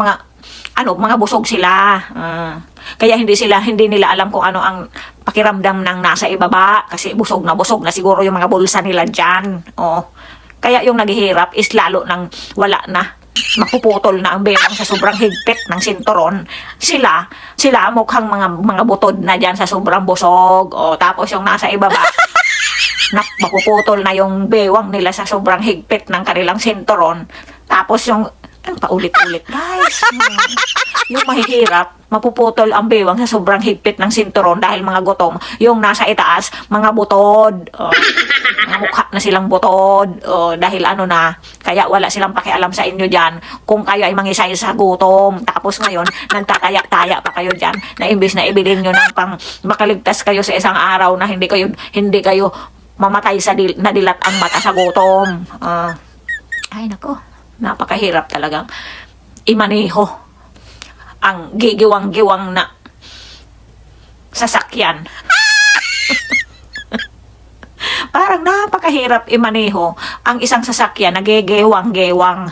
Speaker 1: mga busog sila. Kaya hindi nila alam kung ano ang pakiramdam ng nasa ibaba. Kasi busog na siguro yung mga bulsa nila dyan. Kaya yung naghihirap is lalo nang wala na. Mapuputol na ang bewang sa sobrang higpit ng sinturon. Sila mukhang mga butod na dyan sa sobrang busog. Tapos yung nasa ibaba, mapuputol na yung bewang nila sa sobrang higpit ng kanilang sinturon. Tapos yung, paulit-ulit, guys. Yung mahihirap, mapuputol ang bewang sa sobrang higpit ng sinturon dahil mga gutom. Yung nasa itaas, mga butod. Mga mukha na silang butod. Dahil kaya wala silang pakialam sa inyo dyan. Kung kayo ay mangisay sa gutom. Tapos ngayon, nagtataya-taya pa kayo dyan. Na imbis na ibilin nyo ng pang makaligtas kayo sa isang araw na hindi kayo mamatay sa nadilat ang mata sa gutom. Ay nako, napakahirap talagang imaniho ang gigiwang-giwang na sasakyan. Parang napakahirap imaneho ang isang sasakyan na gegewang-gewang.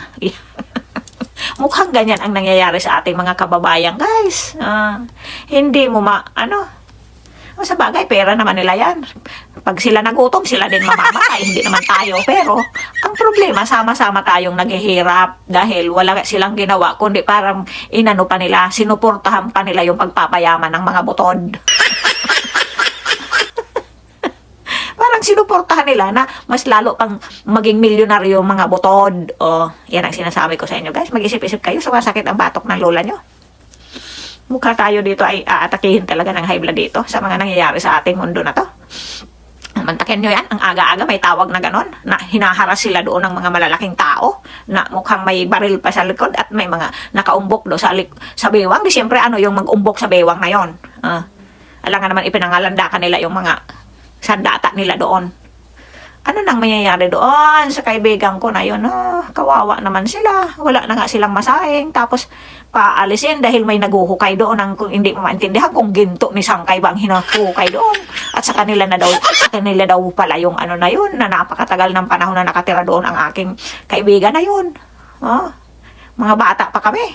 Speaker 1: Mukhang ganyan ang nangyayari sa ating mga kababayan, guys. Hindi mo sa bagay, pera naman nila yan. Pag sila nagutom, sila din mamamatay, hindi naman tayo. Pero, ang problema, sama-sama tayong naghihirap dahil wala silang ginawa, kundi parang inano pa nila, sinuportahan pa nila yung pagpapayaman ng mga butod. Parang sinuportahan nila na mas lalo pang maging milyonaryo yung mga butod. Yan ang sinasabi ko sa inyo, guys. Mag-isip-isip kayo, sumasakit ang batok ng lola nyo. Mukha tayo dito ay aatakihin talaga ng high blood dito sa mga nangyayari sa ating mundo na to. Mantakin nyo yan, ang aga-aga may tawag na ganon, na hinaharas sila doon ng mga malalaking tao, na mukhang may baril pa sa likod at may mga nakaumbok doon sa bewang. Di siyempre yung mag-umbok sa bewang na yon. Alam nga naman ipinangalandakan nila yung mga sandata nila doon. Ano nang mangyayari doon sa kaibigan ko na yun? Kawawa naman sila. Wala na nga silang masahing. Tapos, paalisin dahil may naguhukay doon ang kung hindi mo maintindihan kung ginto ni Sangkay bang hinahukay doon. At sa kanila daw pala yung na yun, na napakatagal ng panahon na nakatira doon ang aking kaibigan na yun. Mga bata pa kami.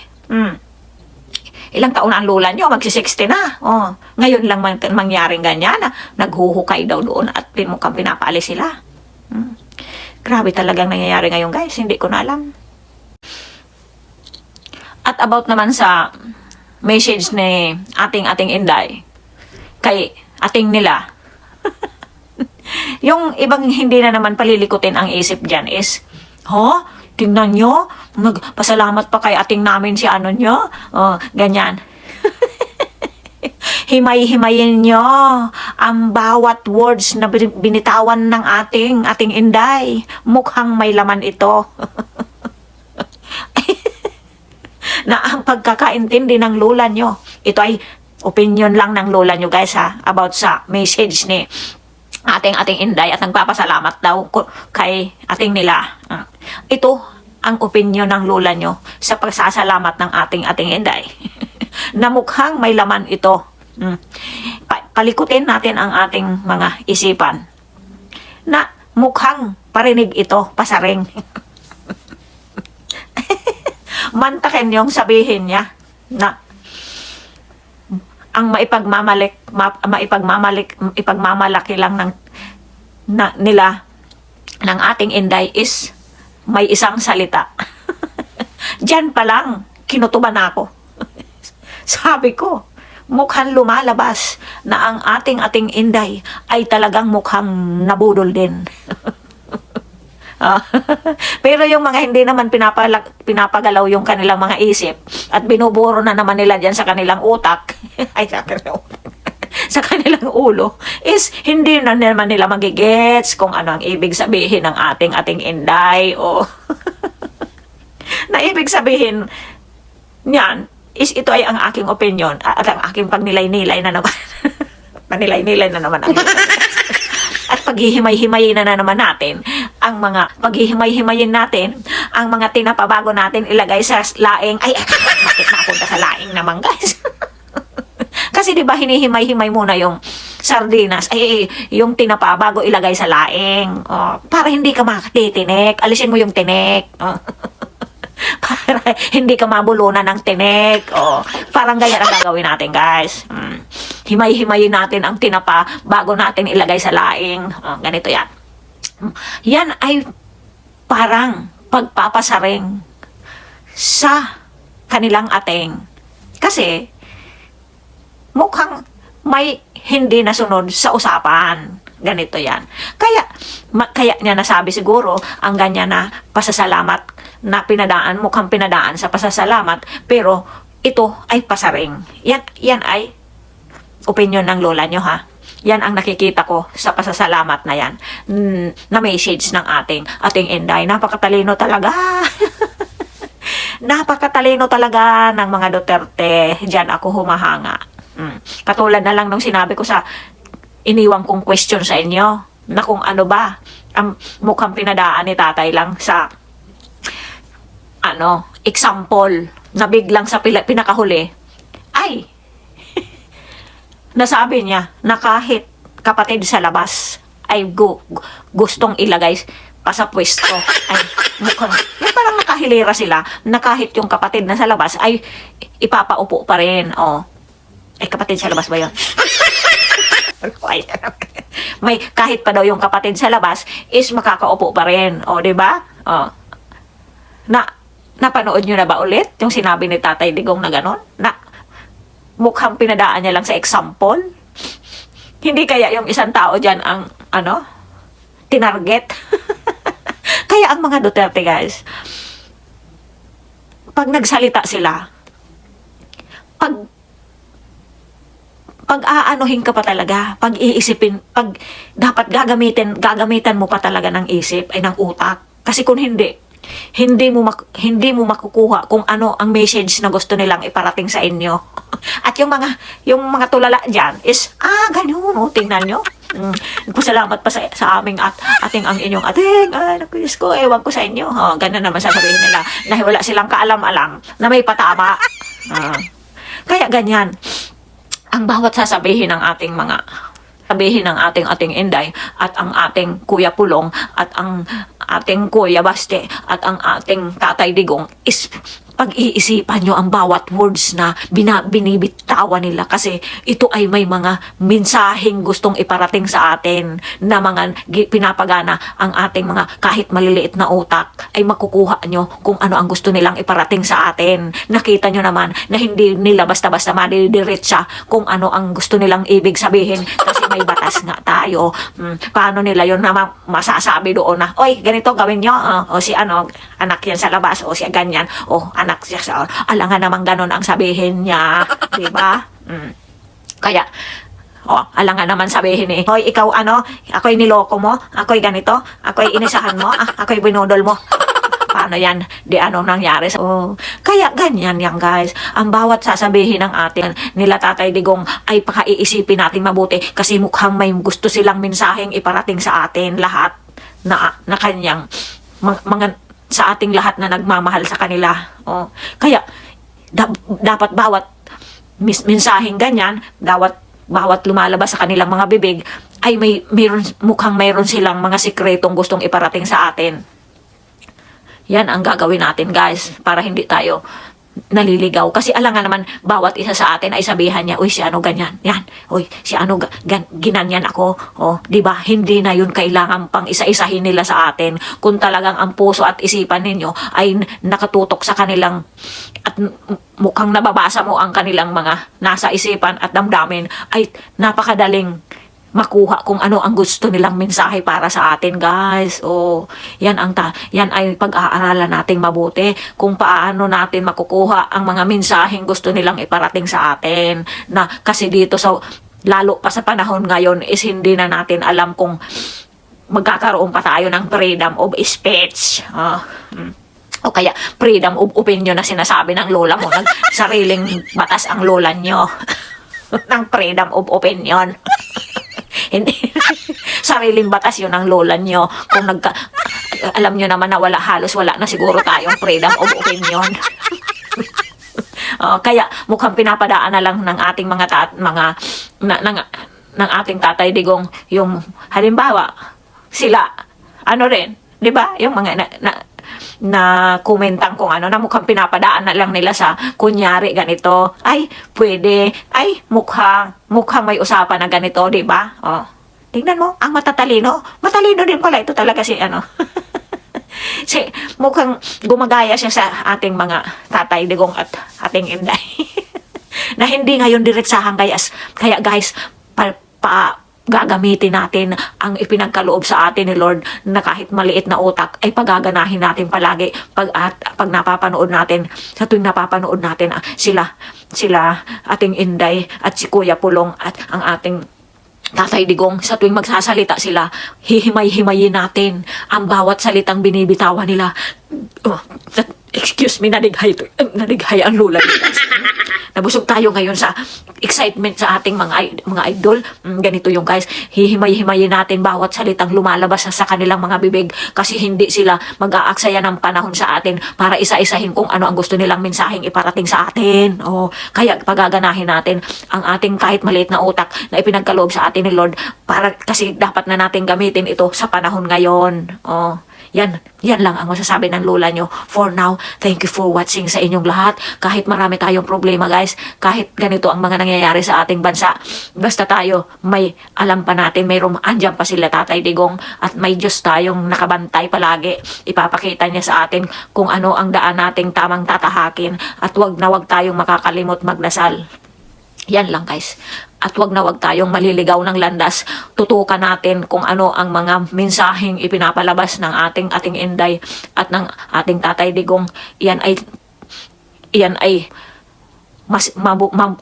Speaker 1: Ilang taon na ang lola nyo, magsi-60 na. Ngayon lang mangyaring ganyan, na naghuhukay daw doon at mukhang pinapaalis sila. Grabe talagang nangyayari ngayon, guys. Hindi ko na alam. At about naman sa message ni ating Inday kay ating nila, yung ibang hindi na naman palilikutin ang isip dyan is, tingnan nyo, nagpasalamat pa kay ating namin si nyo, ganyan. Himay-himayin nyo ang bawat words na binitawan ng ating Inday. Mukhang may laman ito. Na ang pagkakaintindi ng lola nyo, ito ay opinion lang ng lola nyo, guys, about sa message ni ating Inday, at nagpapasalamat daw kay ating nila. Ito ang opinion ng lola nyo sa pagsasalamat ng ating Inday. Na mukhang may laman ito. Palikutin natin ang ating mga isipan na mukhang parinig ito, pasaring. Mantakin yung sabihin niya na ang ipagmamalaki lang nila ng ating Inday is may isang salita. Diyan pa lang kinutuban ako. Sabi ko, mukhang lumalabas na ang ating Inday ay talagang mukhang nabudol din. Pero yung mga hindi naman pinapagalaw yung kanilang mga isip at binuburo na naman nila dyan sa kanilang utak, sa kanilang ulo, is hindi na naman nila magigets kung ano ang ibig sabihin ng ating Inday, na ibig sabihin niyan is ito ay ang aking opinion at ang aking pagnilay-nilay na naman. Panilay-nilay na naman ang at paghihimay-himayin na naman natin ang mga paghihimay-himayin natin ang mga tinapabago natin ilagay sa laing. Bakit napunta sa laing naman, guys? Kasi di ba hinihimay-himay muna yung sardinas, yung tinapa bago ilagay sa laing. Para hindi ka makatitinik, alisin mo yung tinik. Para hindi ka mabulunan ng tinik. Parang ganyan ang gagawin natin, guys. Himay-himayin natin ang tinapa bago natin ilagay sa laing. Ganito yan. Yan ay parang pagpapasaring sa kanilang ating. Kasi mukhang may hindi nasunod sa usapan. Ganito yan. Kaya niya nasabi siguro ang ganyan na pasasalamat na mukhang pinadaan sa pasasalamat, pero ito ay pasaring. Yan ay opinion ng lola nyo, Yan ang nakikita ko sa pasasalamat na yan, na message ng ating Inday. Napakatalino talaga. Napakatalino talaga ng mga Duterte. Diyan ako humahanga. Katulad na lang nung sinabi ko sa iniwang kong question sa inyo, na kung ano ba ang mukhang pinadaan ni tatay lang sa example na biglang sa pinakahuli ay nasabi niya na kahit kapatid sa labas ay gustong ilagay pa sa pwesto. Ay, mukhang, yung parang nakahilera sila na kahit yung kapatid na sa labas ay ipapaupo pa rin. Oh. Ay, kapatid sa labas ba yun? May kahit pa daw yung kapatid sa labas is makakaupo pa rin. O, di ba? O. Napanood nyo na ba ulit yung sinabi ni Tatay Digong na gano'n? Na mukhang pinadaan niya lang sa example? Hindi kaya yung isang tao dyan ang, tinarget? Kaya ang mga Duterte, guys, pag nagsalita sila, pag aanuhin ka pa talaga, pag iisipin, pag dapat gagamitan mo pa talaga ng isip, ay ng utak. Kasi kung hindi mo makukuha kung ano ang message na gusto nilang iparating sa inyo. At yung mga tulala diyan is ganyan, tingnan nyo. Nagpasalamat pa sa aming ating ang inyong ating, naku, Diyos ko, ewan ko sa inyo. Ganun naman sasabihin nila na wala silang kaalam-alam na may patama. Kaya ganyan ang bawat sasabihin ng ating ating Inday at ang ating Kuya Pulong at ang ating Kuya Baste at ang ating Tatay Digong is pag-iisipan nyo ang bawat words na binibitawan nila kasi ito ay may mga mensaheng gustong iparating sa atin na mga pinapagana ang ating mga kahit maliliit na utak ay makukuha nyo kung ano ang gusto nilang iparating sa atin. Nakita nyo naman na hindi nila basta-basta madidiretsa kung ano ang gusto nilang ibig sabihin kasi may batas nga tayo. Paano nila yun na masasabi doon na, oy, ganito gawin nyo, o si anak yan sa labas, o si ganyan, o anak siya sa alangan naman ganon ang sabihin niya, di ba? Kaya alangan naman sabihin hoy, ikaw ako'y niloko mo, ako'y ganito, ako'y inisahan mo, ako'y binodol mo. Paano yan? Di nangyari? Kaya ganyan yan, guys. Ang bawat sasabihin ng atin nila Tatay Digong ay pakaiisipin natin mabuti kasi mukhang may gusto silang mensaheng iparating sa atin lahat na kanyang mga sa ating lahat na nagmamahal sa kanila. Kaya dapat bawat mensaheng ganyan, bawat lumalabas sa kanilang mga bibig ay mukhang mayroon silang mga sikretong gustong iparating sa atin. Yan ang gagawin natin, guys, para hindi tayo naliligaw. Kasi alangan naman, bawat isa sa atin ay sabihan niya, uy, si ganyan, yan, uy, si ginanyan ako. Diba? Hindi na yun kailangan pang isa-isahin nila sa atin. Kung talagang ang puso at isipan ninyo ay nakatutok sa kanilang at mukhang nababasa mo ang kanilang mga nasa isipan at damdamin, ay napakadaling makuha kung ano ang gusto nilang mensahe para sa atin, guys. Yan ay pag-aaralan nating mabuti kung paano natin makukuha ang mga mensaheng gusto nilang iparating sa atin. Na kasi dito lalo pa sa panahon ngayon is hindi na natin alam kung magkakaroon pa tayo ng freedom of speech. O kaya freedom of opinion na sinasabi ng lola mo, sariling batas ang lola nyo ng freedom of opinion. Hindi. Sariling batas yun ang lola nyo. Kung alam nyo naman na halos wala na siguro tayong freedom of opinion. Kaya mukhang pinapadaan na lang ng ating ng ating Tatay Digong yung halimbawa sila rin, 'di ba? Yung mga na komentang kung na mukhang pinapadaan na lang nila sa kunyari ganito, ay pwede, ay mukhang may usapan na ganito, di ba? Tingnan mo, ang matalino din pala ito talaga si mukhang gumagaya siya sa ating mga Tatay Digong at ating Inday na hindi ngayon diretsahan, kaya guys, gagamitin natin ang ipinagkaloob sa atin ni Lord na kahit maliit na utak ay pagaganahin natin palagi pag napapanood natin, sa tuwing napapanood natin sila ating Inday at si Kuya Pulong at ang ating Tatay Digong, sa tuwing magsasalita sila, hihimay-himayin natin ang bawat salitang binibitawan nila. Excuse me, nadighay ang lula nila. nabusog tayo ngayon sa excitement sa ating mga idol. Ganito yung guys, hihimay-himayin natin bawat salitang lumalabas sa kanilang mga bibig kasi hindi sila mag-aaksaya ng panahon sa atin para isa-isahin kung ano ang gusto nilang mensaheng iparating sa atin. Kaya pagaganahin natin ang ating kahit maliit na utak na ipinagkaloob sa atin ni Lord para kasi dapat na natin gamitin ito sa panahon ngayon. Yan lang ang masasabi ng lola nyo. For now, thank you for watching sa inyong lahat. Kahit marami tayong problema guys, kahit ganito ang mga nangyayari sa ating bansa, basta tayo may alam pa natin, andyan pa sila Tatay Digong at may Diyos tayong nakabantay palagi. Ipapakita niya sa atin kung ano ang daan nating tamang tatahakin at wag tayong makakalimot magdasal. Yan lang guys. At wag tayong maliligaw ng landas. Tutukan natin kung ano ang mga mensaheng ipinapalabas ng ating Inday at ng ating Tatay Digong. Yan ay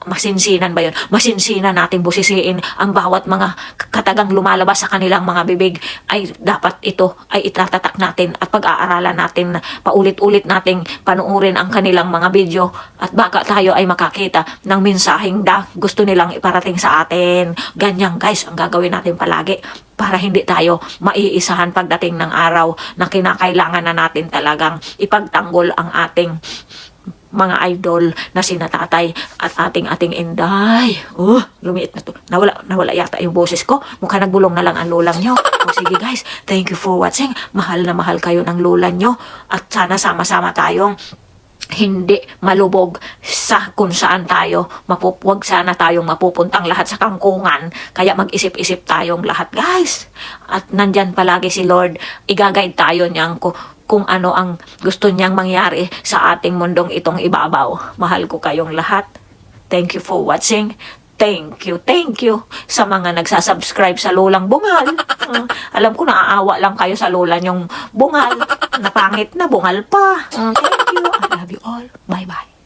Speaker 1: masinsinan ba yun? Masinsinan natin busisiin ang bawat mga katagang lumalabas sa kanilang mga bibig. Ay dapat ito ay itatatak natin at pag-aaralan natin, paulit-ulit nating panuurin ang kanilang mga video at baka tayo ay makakita ng mensaheng gusto nilang iparating sa atin. Ganyan guys ang gagawin natin palagi para hindi tayo maiisahan pagdating ng araw na kinakailangan na natin talagang ipagtanggol ang ating mga idol na sina Tatay at ating Inday. Lumiit na to. Nawala yata yung boses ko. Mukha nagbulong na lang ang lolang nyo. Sige guys, thank you for watching. Mahal na mahal kayo ng lola nyo. At sana sama-sama tayong hindi malubog sa kung saan tayo wag sana tayong mapupuntang lahat sa kangkungan. Kaya mag-isip-isip tayong lahat guys. At nandyan palagi si Lord. Igagayad tayo niyang kung ano ang gusto niyang mangyari sa ating mundong itong ibabaw. Mahal ko kayong lahat. Thank you for watching. Thank you sa mga nagsasubscribe sa Lolang Bungal. Alam ko naaawa lang kayo sa lola nyong bungal. Napangit na bungal pa. Thank you. I love you all. Bye-bye.